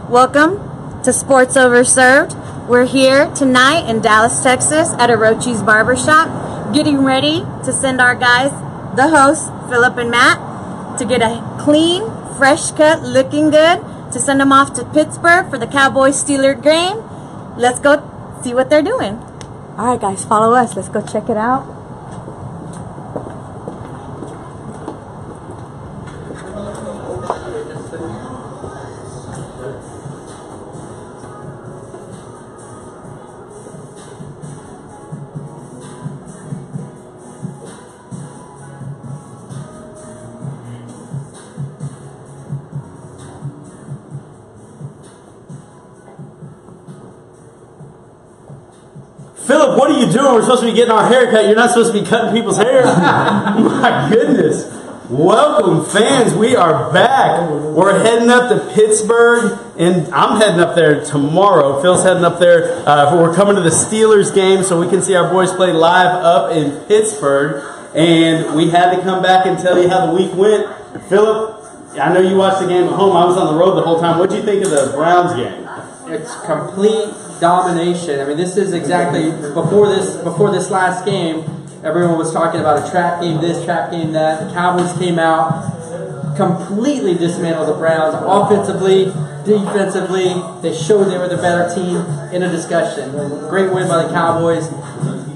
Welcome to Sports Overserved. We're here tonight in Dallas, Texas at Orochi's Barbershop, getting ready to send our guys, the hosts, Philip and Matt, to get a clean, fresh cut, looking good, to send them off to Pittsburgh for the Cowboys-Steelers game. Let's go see what they're doing. All right, guys, follow us. Let's go check it out. Philip, what are you doing? We're supposed to be getting our hair cut. You're not supposed to be cutting people's hair. My goodness. Welcome, fans. We are back. We're heading up to Pittsburgh, and I'm heading up there tomorrow. Phil's heading up there. We're coming to the Steelers game so we can see our boys play live up in Pittsburgh. And we had to come back and tell you how the week went. Philip, I know you watched the game at home. I was on the road the whole time. What did you think of the Browns game? It's complete domination. I mean, this is exactly before this last game. Everyone was talking about a trap game, this trap game, that. The Cowboys came out, completely dismantled the Browns, offensively, defensively. They showed they were the better team in a discussion. Great win by the Cowboys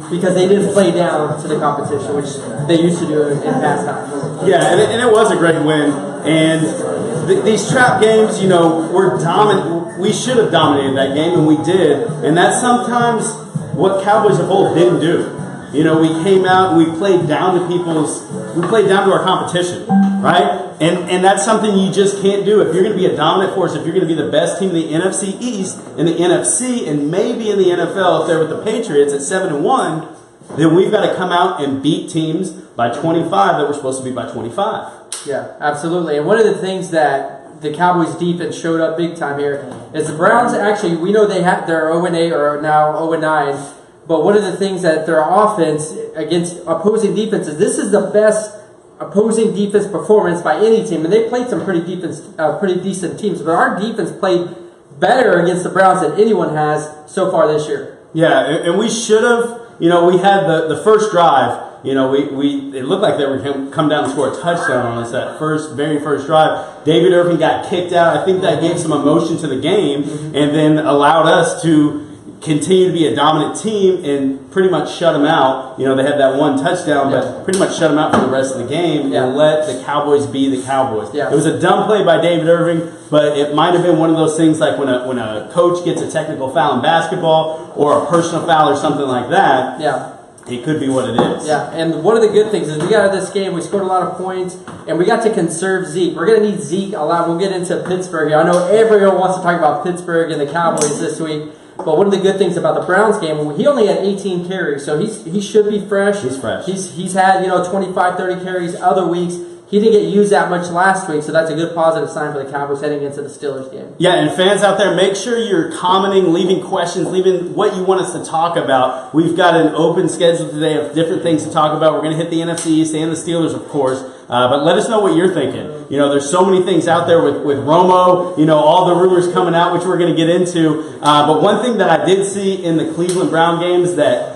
because they didn't play down to the competition, which they used to do in past times. Yeah, and it was a great win. And these trap games, you know, were dominant. We should have dominated that game, and we did. And that's sometimes what Cowboys of old didn't do. You know, we came out and we played down to our competition, right? And that's something you just can't do. If you're going to be a dominant force, if you're going to be the best team in the NFC East, in the NFC, and maybe in the NFL, if they're with the Patriots at 7-1, then we've got to come out and beat teams by 25 that we're supposed to beat by 25. Yeah, absolutely. And one of the things that the Cowboys defense showed up big time here is the Browns actually, we know they're 0-8 or now 0-9, but one of the things that their offense against opposing defenses, this is the best opposing defense performance by any team, and they played some pretty decent teams, but our defense played better against the Browns than anyone has so far this year. Yeah, and we should have, you know, we had the first drive. You know, it looked like they were going to come down and score a touchdown on us that very first drive. David Irving got kicked out. I think that gave some emotion to the game and then allowed us to continue to be a dominant team and pretty much shut them out. You know, they had that one touchdown, but pretty much shut them out for the rest of the game and let the Cowboys be the Cowboys. Yeah. It was a dumb play by David Irving, but it might have been one of those things like when a coach gets a technical foul in basketball or a personal foul or something like that. Yeah. It could be what it is. Yeah, and one of the good things is we got out of this game, we scored a lot of points, and we got to conserve Zeke. We're going to need Zeke a lot. We'll get into Pittsburgh here. I know everyone wants to talk about Pittsburgh and the Cowboys this week, but one of the good things about the Browns game, he only had 18 carries, so he should be fresh. He's fresh. He's had 25, 30 carries other weeks. He didn't get used that much last week, so that's a good positive sign for the Cowboys heading into the Steelers game. Yeah, and fans out there, make sure you're commenting, leaving questions, leaving what you want us to talk about. We've got an open schedule today of different things to talk about. We're going to hit the NFC East and the Steelers, of course. But let us know what you're thinking. You know, there's so many things out there with Romo, you know, all the rumors coming out, which we're going to get into. But one thing that I did see in the Cleveland Brown games that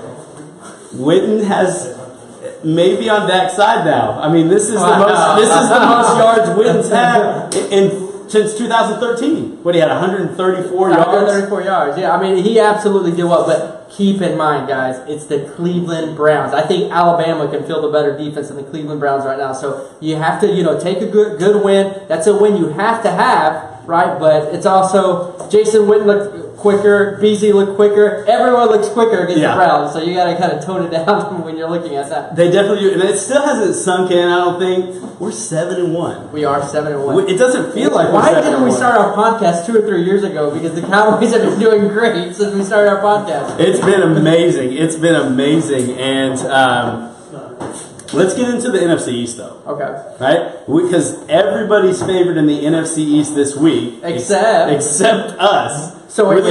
Witten has maybe on Dak's side now. I mean, this is the most yards Witten's had since 2013. What, he had 134 yards? 134 yards, yeah. I mean, he absolutely did well, but keep in mind, guys, it's the Cleveland Browns. I think Alabama can field a better defense than the Cleveland Browns right now. So you have to, take a good win. That's a win you have to have, right? But it's also Jason Witten looked quicker, Beasley looked quicker. Everyone looks quicker against the Browns, so you got to kind of tone it down when you're looking at that. They definitely do, and it still hasn't sunk in. I don't think we're 7-1. We are 7-1. It doesn't feel like why didn't we start our podcast 2 or 3 years ago? Because the Cowboys have been doing great since we started our podcast. It's been amazing. It's been amazing, and let's get into the NFC East, though. Okay. Right? Because everybody's favored in the NFC East this week, except us. So wait,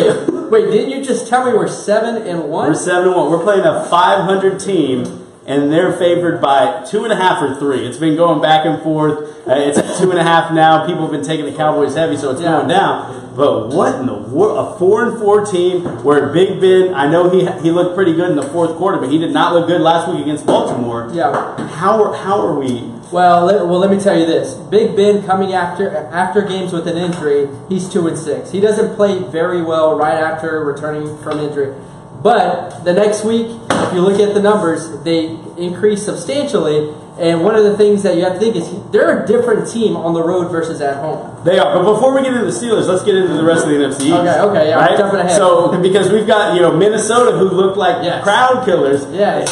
didn't you just tell me we're 7-1? We're 7-1. We're playing a 500 team, and they're favored by 2.5 or 3. It's been going back and forth. It's at 2.5 now. People have been taking the Cowboys heavy, so it's going down. But what in the world? A 4-4 team where Big Ben, I know he looked pretty good in the fourth quarter, but he did not look good last week against Baltimore. Yeah. How are we? Well, let me tell you this. Big Ben coming after games with an injury, he's 2-6. He doesn't play very well right after returning from injury. But the next week, if you look at the numbers, they increase substantially. And one of the things that you have to think is they're a different team on the road versus at home. They are. But before we get into the Steelers, let's get into the rest of the NFC East. Okay, yeah, right? I'm jumping ahead. So, because we've got, Minnesota, who looked like crowd killers. Yeah.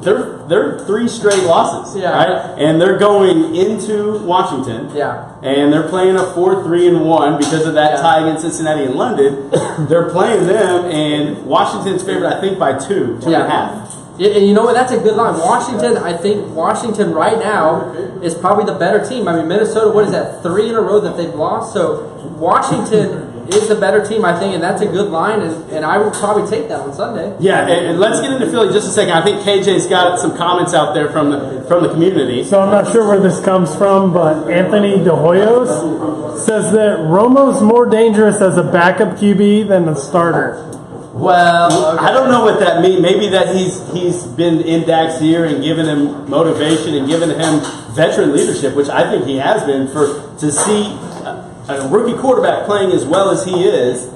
They're 3 straight losses, right? And they're going into Washington. Yeah. And they're playing a 4-3-1 because of that tie against Cincinnati and London. They're playing them, and Washington's favored, I think, by 2.5. Yeah, and you know what? That's a good line. I think Washington right now is probably the better team. I mean, Minnesota, what is that? 3 in a row that they've lost. So Washington is the better team, I think, and that's a good line, and I would probably take that on Sunday. Yeah, and let's get into Philly just a second. I think KJ's got some comments out there from the community. So I'm not sure where this comes from, but Anthony De Hoyos says that Romo's more dangerous as a backup QB than a starter. Well, okay. I don't know what that means. Maybe that he's been in Dak's ear and given him motivation and given him veteran leadership, which I think he has been. To see a rookie quarterback playing as well as he is,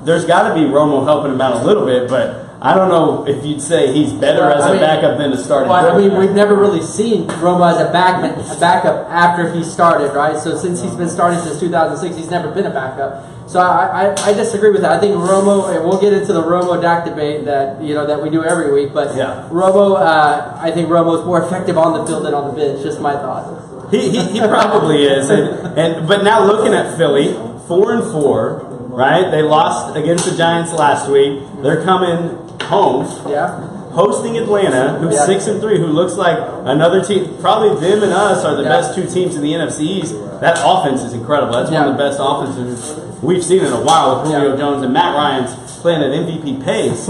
there's got to be Romo helping him out a little bit, but I don't know if you'd say he's better as a backup than a starting quarterback. I mean, we've never really seen Romo as a backup after he started, right? So since he's been starting since 2006, he's never been a backup. So I disagree with that. I think Romo, and we'll get into the Romo-Dak debate that we do every week, but Romo, I think Romo's more effective on the field than on the bench. Just my thought. He probably is, but now looking at Philly, 4-4, right? They lost against the Giants last week. They're coming home. Yeah. Hosting Atlanta, who's 6-3, who looks like another team. Probably them and us are the best 2 teams in the NFC East. That offense is incredible. That's one of the best offenses we've seen in a while with Julio Jones, and Matt Ryan's playing at MVP pace.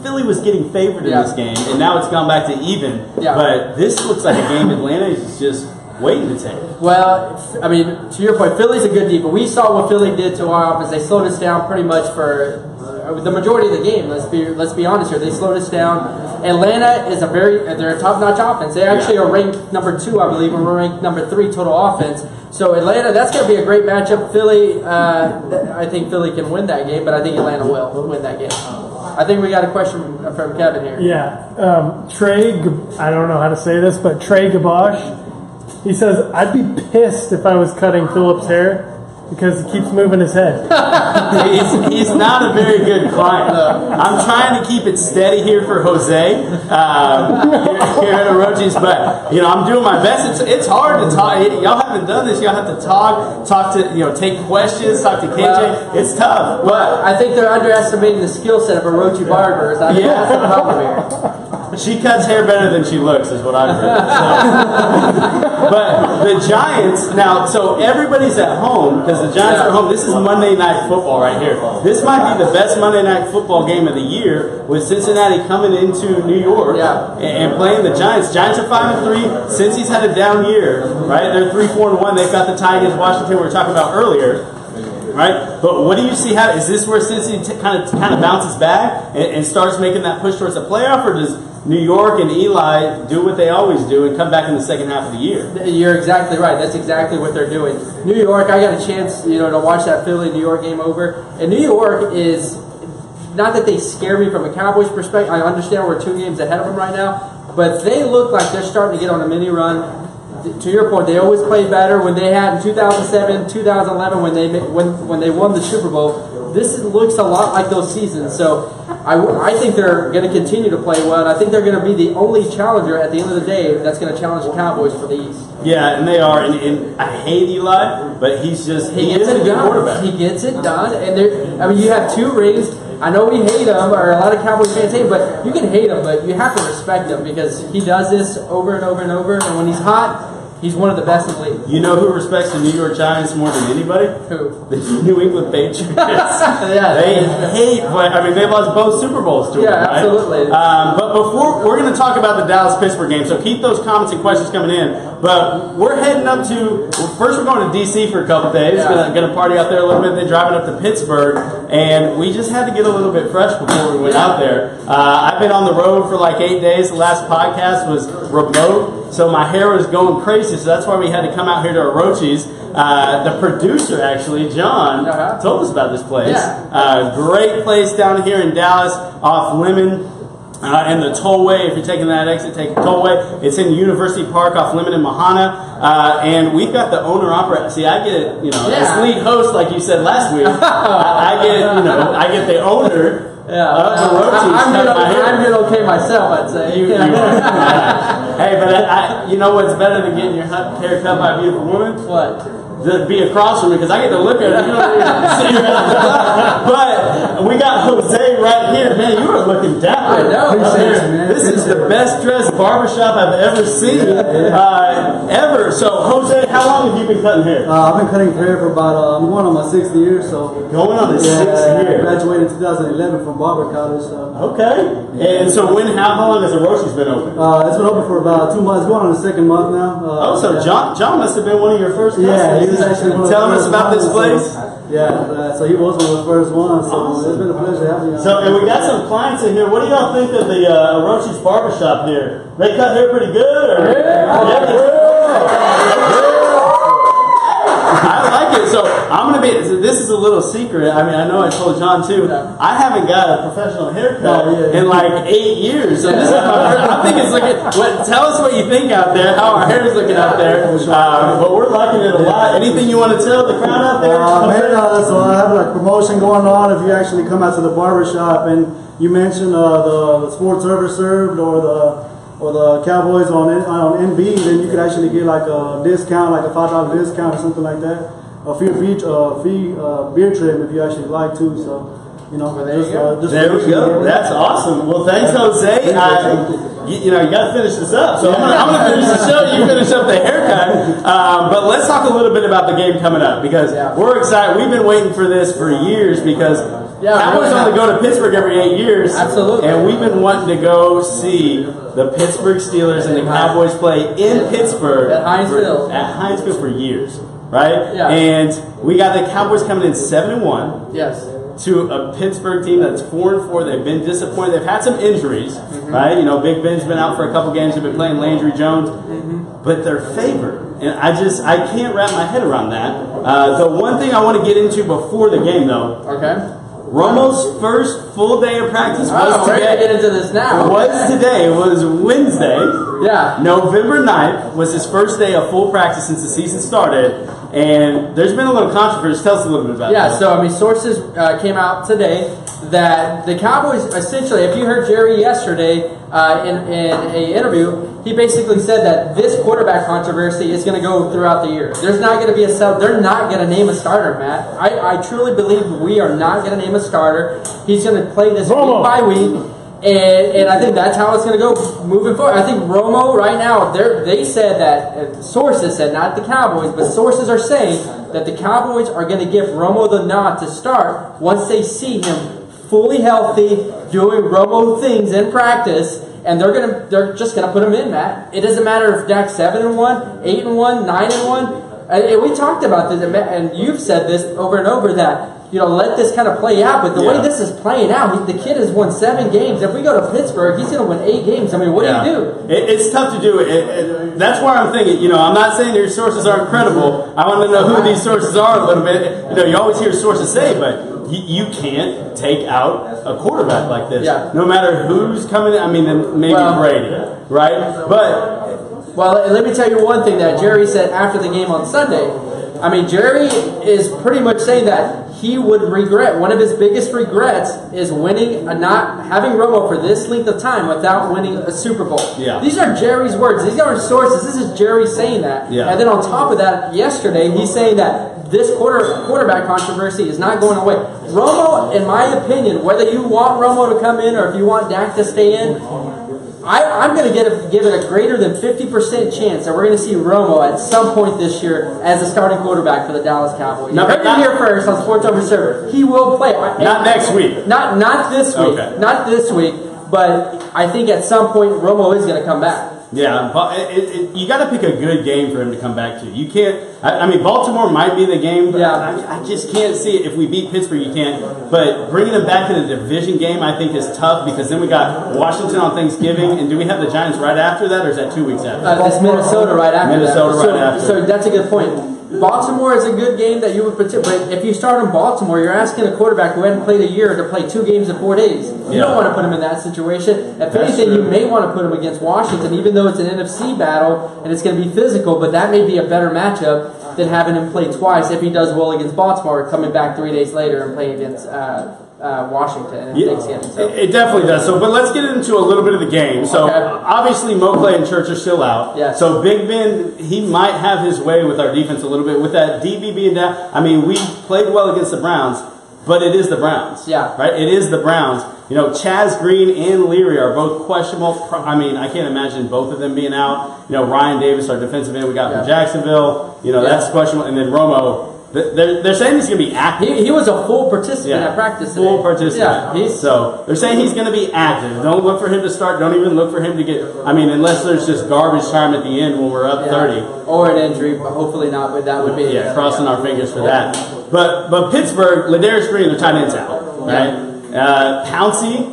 Philly was getting favored in this game, and now it's gone back to even. But this looks like a game Atlanta is just waiting to take. Well, I mean, to your point, Philly's a good team, but we saw what Philly did to our offense. They slowed us down pretty much for the majority of the game. Let's be honest here. They slowed us down. Atlanta is they're a top-notch offense. They actually are ranked number 2, I believe, and we're ranked number 3 total offense. So Atlanta, that's going to be a great matchup. Philly, I think Philly can win that game, but I think Atlanta will win that game. I think we got a question from Kevin here. Yeah. Trey, I don't know how to say this, but Trey Gabosh, he says, I'd be pissed if I was cutting Philip's hair because he keeps moving his head. He's not a very good client. I'm trying to keep it steady here for Jose here at Orochi's, but I'm doing my best. It's hard to talk. Y'all haven't done this. Y'all have to talk to take questions, talk to KJ. Well, it's tough. But I think they're underestimating the skill set of Orochi Barbers. I think that's the problem here. She cuts hair better than she looks, is what I've heard. So. But the Giants now, so everybody's at home because the Giants are home. This is Monday Night Football right here. This might be the best Monday Night Football game of the year with Cincinnati coming into New York and playing the Giants. Giants are 5-3. Cincy's had a down year, right? They're 3-4-1. They've got the tie against Washington we were talking about earlier. Right, but what do you see? Is this where Cincy kind of bounces back and starts making that push towards the playoff, or does New York and Eli do what they always do and come back in the second half of the year? You're exactly right. That's exactly what they're doing. New York, I got a chance, to watch that Philly-New York game over, and New York is not that they scare me from a Cowboys perspective. I understand we're 2 games ahead of them right now, but they look like they're starting to get on a mini run. To your point, they always play better. When they had in 2007, 2011, when they won the Super Bowl, this looks a lot like those seasons. So I think they're going to continue to play well, and I think they're going to be the only challenger at the end of the day that's going to challenge the Cowboys for the East. Yeah, and they are. And I hate Eli, but he is a good quarterback. He gets it done. And you have 2 rings. I know we hate him, or a lot of Cowboys fans hate him, but you can hate him, but you have to respect him because he does this over and over and over. And when he's hot, He's one of the best in the league. You know who respects the New York Giants more than anybody? Who? The New England Patriots. Yeah, they hate. I mean, they lost both Super Bowls to them. Yeah, right? absolutely. But before we're going to talk about the Dallas-Pittsburgh game, so keep those comments and questions coming in. But we're heading up to. First, we're going to DC for a couple days. Yeah. Going to party out there a little bit. Then driving up to Pittsburgh, and we just had to get a little bit fresh before we went out there. I've been on the road for like 8 days. The last podcast was remote, so my hair was going crazy. So that's why we had to come out here to Orochi's. The producer, actually, John, told us about this place. Yeah. Great place down here in Dallas, off Lemon. And the tollway, if you're taking that exit, take the tollway. It's in University Park off Lemon and Mahana. And we've got the owner-operator. See, I get, as lead host, like you said last week, I get the owner. I'm doing okay myself, I'd say. Hey, but you know what's better than getting your hair cut by a beautiful woman? What? To be across from me, because I get to look at it. But we got Jose right here. Man, you are looking dapper. I know. This is the best dressed barbershop I've ever seen. Ever. So, Jose, how long have you been cutting hair? I've been cutting hair for about, I'm going on my 6th year, so. Going on the 6th year. I graduated in 2011 from Barber College, so. Okay. And so how long has Orochi's been open? It's been open for about 2 months, going on the 2nd month now. John must have been one of your first customers. Yeah, he was actually one of the Telling us first about this ones, place? So he was one of the first ones, so it's been a pleasure having you. So, and we got some clients in here. What do y'all think of the Orochi's Barbershop here? They cut hair pretty good? Or? I like it. So I'm going to be, this is a little secret. I mean, I know I told John too. I haven't got a professional haircut in like 8 years. So this is I think it's looking, tell us what you think out there, how our hair is looking out there. But we're liking it a lot. Anything you want to tell the crowd out there? So I have a promotion going on if you actually come out to the barbershop and you mention the sports served or the Cowboys on NB, then you could actually get like a discount, like a $5 discount or something like that. A free beer trim if you actually like to. So, there we go. That's awesome. Well, thanks, Jose. You got to finish this up. So I'm going to finish the show. You finish up the haircut. But let's talk a little bit about the game coming up because we're excited. We've been waiting for this for years because Cowboys only go to Pittsburgh every 8 years. Absolutely. And we've been wanting to go see the Pittsburgh Steelers and the Cowboys play in Pittsburgh at Heinz Field for years. Right? Yeah. And we got the Cowboys coming in 7-1. Yes. To a Pittsburgh team that's 4-4. They've been disappointed. They've had some injuries, right? Big Ben's been out for a couple games. They've been playing Landry Jones, but they're favored, and I can't wrap my head around that. The one thing I want to get into before the game, though. Okay. Romo's first full day of practice was today. We're going to get into this now. Was today. It was Wednesday. Yeah. November 9th was his first day of full practice since the season started. And there's been a little controversy. Tell us a little bit about that. Yeah, so, sources came out today that the Cowboys, essentially, if you heard Jerry yesterday in an interview, he basically said that this quarterback controversy is going to go throughout the year. There's not going to be they're not going to name a starter, Matt. I truly believe we are not going to name a starter. He's going to play this week by week. And I think that's how it's going to go moving forward. I think Romo right now, they said that, sources said, not the Cowboys, but sources are saying that the Cowboys are going to give Romo the nod to start once they see him fully healthy, doing Romo things in practice, and they're just going to put him in, Matt. It doesn't matter if Dak's 7-1, 8-1, 9-1. And we talked about this, and you've said this over and over that, let this kind of play out. But the way this is playing out, the kid has won 7 games. If we go to Pittsburgh, he's going to win 8 games. What do you do? It's tough to do. That's why I'm thinking, I'm not saying your sources aren't credible. I want to know who these sources are a little bit. You always hear sources say, but you can't take out a quarterback like this. Yeah. No matter who's coming in. Maybe Brady, right? Well, let me tell you one thing that Jerry said after the game on Sunday. Jerry is pretty much saying that he would regret, one of his biggest regrets is not having Romo for this length of time without winning a Super Bowl. Yeah. These are Jerry's words. These aren't sources. This is Jerry saying that. Yeah. And then on top of that, yesterday, he's saying that this quarterback controversy is not going away. Romo, in my opinion, whether you want Romo to come in or if you want Dak to stay in, I'm going to give it a greater than 50% chance that we're going to see Romo at some point this year as the starting quarterback for the Dallas Cowboys. No, you heard it here first on Sports Observer. He will play. Not next week. Not this week. Okay. Not this week. But I think at some point Romo is going to come back. Yeah, but you got to pick a good game for him to come back to. You can't. I mean, Baltimore might be the game, but I just can't see it. If we beat Pittsburgh, you can't. But bringing them back in a division game, I think, is tough because then we got Washington on Thanksgiving, and do we have the Giants right after that, or is that 2 weeks after? It's Minnesota right after Minnesota that. right after. So that's a good point. Baltimore is a good game that you would put, but if you start in Baltimore, you're asking a quarterback who hadn't played a year to play 2 games in 4 days. You don't want to put him in that situation. If anything, you may want to put him against Washington, even though it's an NFC battle and it's going to be physical, but that may be a better matchup than having him play twice if he does well against Baltimore, coming back 3 days later and playing against Washington and Thanksgiving. So. It definitely does. So, but let's get into a little bit of the game. So, obviously, Mokley and Church are still out. Yes. So, Big Ben, he might have his way with our defense a little bit. With that DB being down, I mean, we played well against the Browns, but it is the Browns. Yeah. Right? It is the Browns. You know, Chaz Green and Leary are both questionable. I mean, I can't imagine both of them being out. You know, Ryan Davis, our defensive end, we got from Jacksonville. You know, that's questionable. And then Romo. They're saying he's going to be active. He was a full participant at practice today. Full participant. Yeah, so they're saying he's going to be active. Don't look for him to start. Don't even look for him to get. I mean, unless there's just garbage time at the end when we're up 30. Or an injury, but hopefully not. But that would be crossing our fingers for that. But Pittsburgh, Ladarius Green, their tight end's out, right? Pouncey.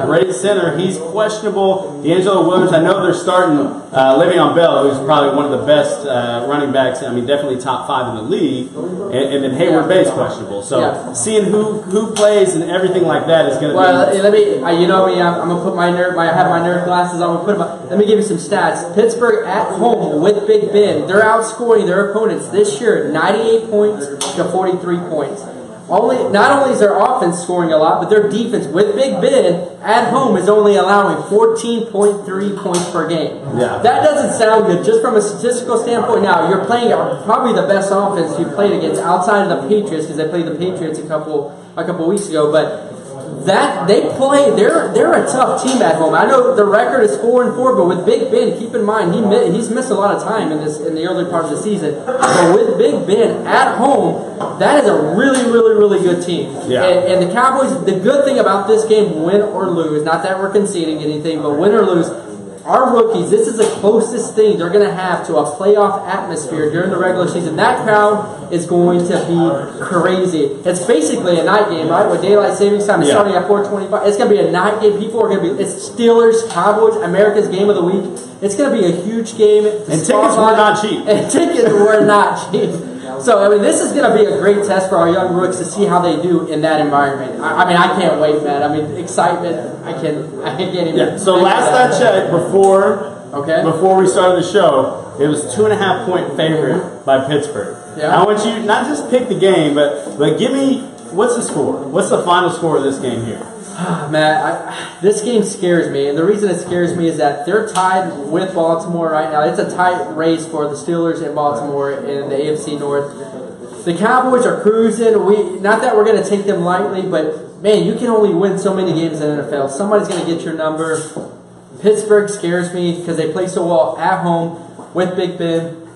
Great center. He's questionable. D'Angelo Williams. I know they're starting Le'Veon Bell, who's probably one of the best running backs. I mean, definitely top 5 in the league. And then Hayward Bay's questionable. So seeing who plays and everything like that is going to be. Well, let me. You know me. I'm going to put my nerd. I have my nerd glasses on. I'm going to put them. Let me give you some stats. Pittsburgh at home with Big Ben. They're outscoring their opponents this year 98 points to 43 points. Not only is their offense scoring a lot, but their defense with Big Ben at home is only allowing 14.3 points per game. Yeah. That doesn't sound good just from a statistical standpoint. Now, you're playing probably the best offense you played against outside of the Patriots because they played the Patriots a couple weeks ago, but they're a tough team at home. I know the record is 4-4, but with Big Ben, keep in mind he's missed a lot of time in the early part of the season. But with Big Ben at home, that is a really, really, really good team. Yeah. And the Cowboys, the good thing about this game, win or lose, not that we're conceding anything, but win or lose, our rookies, this is the closest thing they're going to have to a playoff atmosphere during the regular season. That crowd is going to be crazy. It's basically a night game, right? With daylight savings time, it's starting at 4:25. It's going to be a night game. People are going to be. It's Steelers, Cowboys, America's game of the week. It's going to be a huge game. And tickets were not cheap. And tickets were not cheap. So, I mean, this is going to be a great test for our young rookies to see how they do in that environment. I mean, I can't wait, man. I mean, excitement. I can't even. Yeah. So last I checked, before we started the show, it was 2.5 point favorite by Pittsburgh. Yeah. I want you not just pick the game, but give me what's the score? What's the final score of this game here? Matt, this game scares me, and the reason it scares me is that they're tied with Baltimore right now. It's a tight race for the Steelers in Baltimore in the AFC North. The Cowboys are cruising. Not that we're going to take them lightly, but man, you can only win so many games in the NFL. Somebody's going to get your number. Pittsburgh scares me because they play so well at home with Big Ben.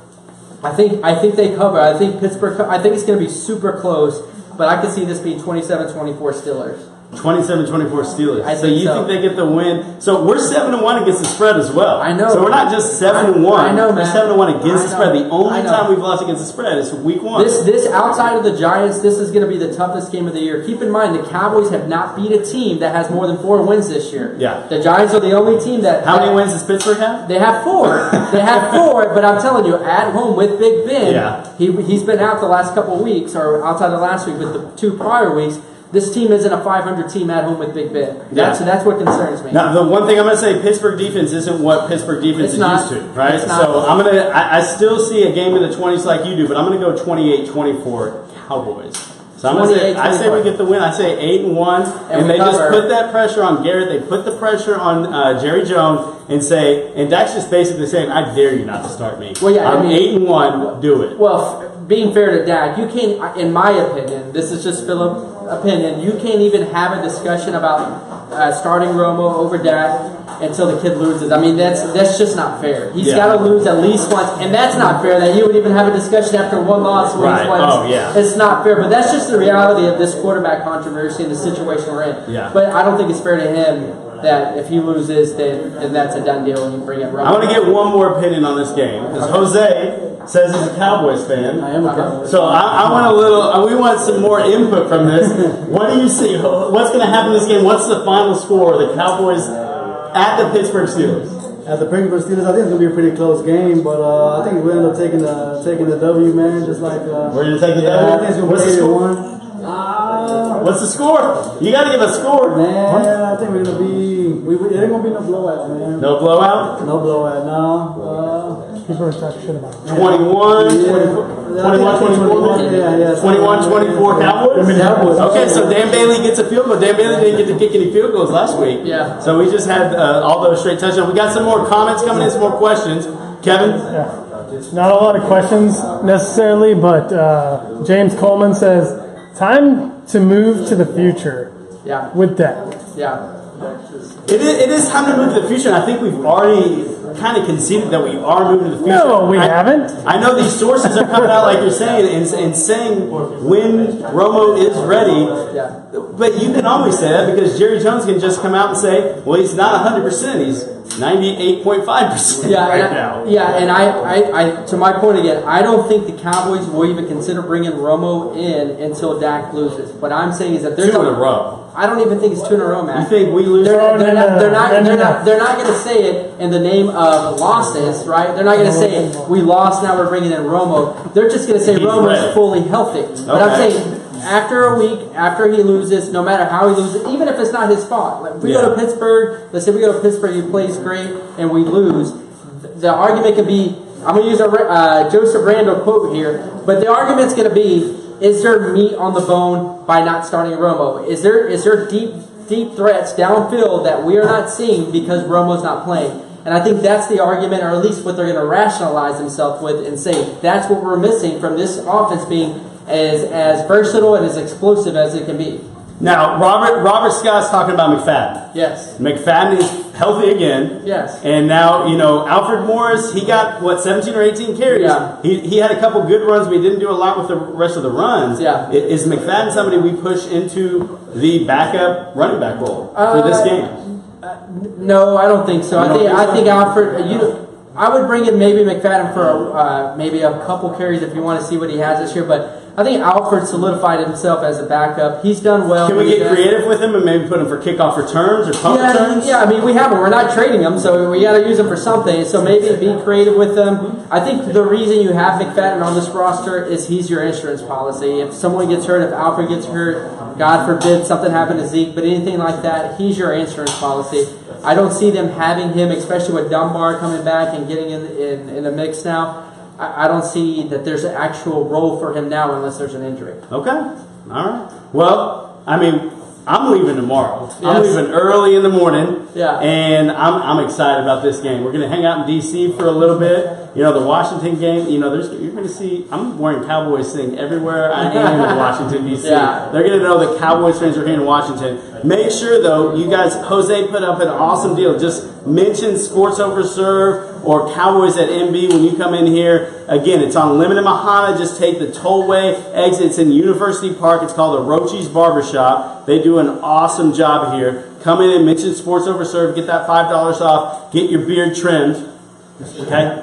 I think they cover. I think Pittsburgh. I think it's going to be super close, but I can see this being 27-24 Steelers. 27-24 Steelers. So you think they get the win? So we're 7-1 against the spread as well. I know. So we're not just 7-1. I know, man. We're 7-1 against the spread. The only time we've lost against the spread is week 1. This outside of the Giants, this is going to be the toughest game of the year. Keep in mind, the Cowboys have not beat a team that has more than 4 wins this year. Yeah. The Giants are the only team that. How many wins does Pittsburgh have? They have 4. They have 4, but I'm telling you, at home with Big Ben, he's been out the last couple of weeks, or outside of last week, but the 2 prior weeks. This team isn't a 500 team at home with Big Ben. That's what concerns me. Now, the one thing I'm going to say, Pittsburgh defense isn't what Pittsburgh defense is used to, right? So I still see a game in the 20s like you do, but I'm going to go 28-24 Cowboys. So I'm going to say, I say we get the win. I say 8-1, and they just put that pressure on Garrett. They put the pressure on Jerry Jones and Dak's just basically saying, I dare you not to start me. Well, yeah, I'm 8-1. Do it. Well, being fair to Dak, you can't. In my opinion, this is just Philip. opinion, you can't even have a discussion about starting Romo over Dak until the kid loses. I mean, that's just not fair. He's got to lose at least once, and that's not fair that you would even have a discussion after one loss. Right. Oh, yeah. It's not fair, but that's just the reality of this quarterback controversy and the situation we're in. Yeah. But I don't think it's fair to him that if he loses, then that's a done deal and you bring it right. I want to get one more opinion on this game because Jose says he's a Cowboys fan. I am a Cowboys. So I want we want some more input from this. What do you see? What's going to happen in this game? What's the final score of the Cowboys at the Pittsburgh Steelers? At the Pittsburgh Steelers, I think it's gonna be a pretty close game, but I think we'll end up taking the W, man. Just like we're gonna take the W. I think it's gonna be 8-1. What's the score? You got to give a score. Man, I think we're gonna be. It ain't gonna be no blowout, man. No blowout. No blowout. No. People are talking shit about it. 21, 24. Yeah. 21-24 Cowboys. Okay, so Dan Bailey gets a field goal. Dan Bailey didn't get to kick any field goals last week. Yeah. So we just had all those straight touchdowns. We got some more comments coming in, some more questions. Kevin? Yeah. Not a lot of questions necessarily, but James Coleman says, time to move to the future with Dak. Yeah. It is time to move to the future, and I think we've already kind of conceded that we are moving to the future. No, we haven't. I know these sources are coming out like you're saying and saying when Romo is ready. Yeah. But you can always say that because Jerry Jones can just come out and say, well, he's not 100%. He's 98.5% now. Yeah, and I to my point again, I don't think the Cowboys will even consider bringing Romo in until Dak loses. What I'm saying is that there's 2 in a row. I don't even think it's 2 in a row, man. You think we lose? They're not going to say it in the name of losses, right? They're not going to say we lost, now we're bringing in Romo. They're just going to say Romo's fully healthy. But I'm saying after a week, after he loses, no matter how he loses, even if it's not his fault. Like if we go to Pittsburgh, let's say we go to Pittsburgh, he plays great, and we lose. The argument can be, I'm going to use a Joseph Randall quote here, but the argument's going to be, is there meat on the bone by not starting Romo? Is there deep threats downfield that we are not seeing because Romo's not playing? And I think that's the argument, or at least what they're going to rationalize themselves with and say, that's what we're missing from this offense being as versatile and as explosive as it can be. Now, Robert Scott's talking about McFadden. Yes. McFadden is healthy again. Yes. And now, Alfred Morris, he got, 17 or 18 carries? Yeah. He had a couple good runs, but he didn't do a lot with the rest of the runs. Yeah. Is McFadden somebody we push into the backup running back role for this game? No, I don't think so. I think Alfred, I would bring in maybe McFadden for maybe a couple carries if you want to see what he has this year, but I think Alfred solidified himself as a backup. He's done well. Can we get creative with him and maybe put him for kickoff returns or punt returns? Yeah, I mean, we have him. We're not trading him, so we got to use him for something. So maybe be creative with them. I think the reason you have McFadden on this roster is he's your insurance policy. If someone gets hurt, if Alfred gets hurt, God forbid something happened to Zeke, but anything like that, he's your insurance policy. I don't see them having him, especially with Dunbar coming back and getting in the mix now. I don't see that there's an actual role for him now unless there's an injury. Okay. All right. Well, I mean, I'm leaving tomorrow. Yes. I'm leaving early in the morning. Yeah. And I'm excited about this game. We're going to hang out in D.C. for a little bit. The Washington game, you're going to see, I'm wearing Cowboys thing everywhere I am in Washington, D.C. Yeah. They're going to know that Cowboys fans are here in Washington. Make sure, though, you guys, Jose put up an awesome deal. Just mention Sports Over Serve or Cowboys at MB when you come in here. Again, it's on Lemon and Mahana. Just take the tollway exit. It's in University Park. It's called the Rochi's Barbershop. They do an awesome job here. Come in and mention Sports Over Serve. Get that $5 off. Get your beard trimmed. Okay?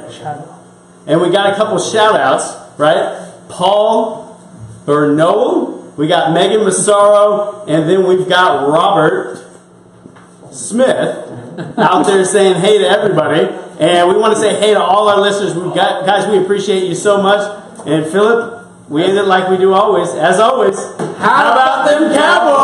And we got a couple shout-outs, right? Paul Bernow. We got Megan Massaro. And then we've got Robert Smith out there saying hey to everybody. And we want to say hey to all our listeners. Guys, we appreciate you so much. And Philip, we end it like we do always. As always, how about them Cowboys?